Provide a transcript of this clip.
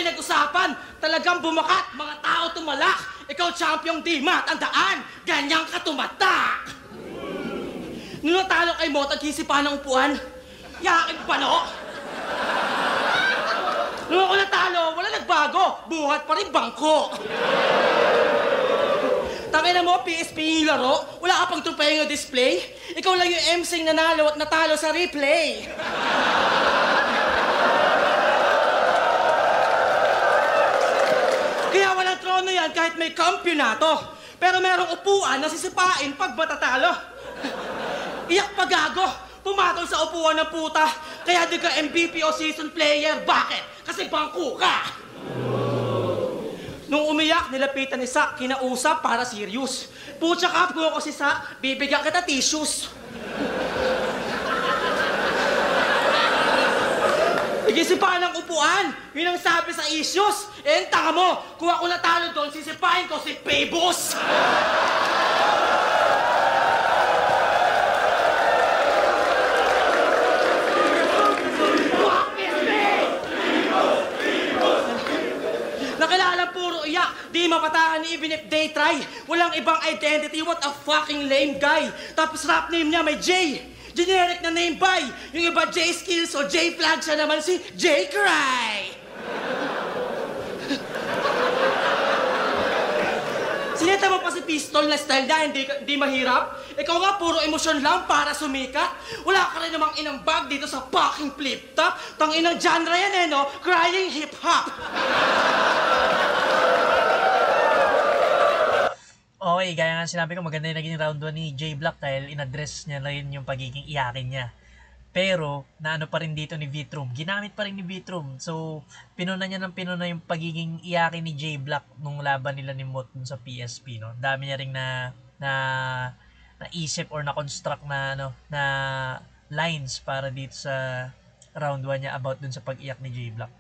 pinag-usapan. Talagang bumakat, mga tao tumalak. Ikaw champiyong di matandaan, ganyang ka tumatak. Nung natalo kay Mo, tag-isipan ng upuan. Yakin pano. Nung ako natalo, wala nagbago. Buhat pa rin bangko. Tangina mo, PSP yung laro. Wala ka pang trofeo display. Ikaw lang yung MC nanalo at natalo sa replay. Kaya walang trono yan kahit may kampyonato. Pero merong upuan na sisipain pag matatalo. Iyak pa gago. Pumatol sa upuan ng puta. Kaya di ka MVP o season player. Bakit? Kasi bangko ka. Nung umiyak, nilapitan ni Sak, kinausap para serious. Putya ka, kung ako si Sak, bibigyan kita tissues. Igisipahan ng upuan, yun ang sabi sa issues. Eh, tanga mo, kung ako natalo doon, sisipahin ko si Pebos. Nakilala puro iyak, di mapataan even if they try. Walang ibang identity, what a fucking lame guy. Tapos rap name niya may J. Generic na name by. Yung iba J Skills o J Flag, siya naman si J Cry. Sineta mo pa si Pistol na style niya, hindi mahirap. Ikaw nga, puro emosyon lang para sumikat. Wala ka rin namang inambag dito sa fucking flip-top. Tanginang genre yan no? Crying hip-hop. Okay, gaya nga sinabi ko, maganda yung naging round 1 ni J Black dahil in-address niya rin yung pagiging iyakin niya. Pero, naano pa rin dito ni Vitrum. Ginamit pa rin ni Vitrum. So, pinuna niya ng pinuna yung pagiging iyakin ni J Black nung laban nila ni Mot dun sa PSP, no? Dami niya rin naisip or na-construct na lines para dito sa round 1 niya about dun sa pag-iyak ni J Black.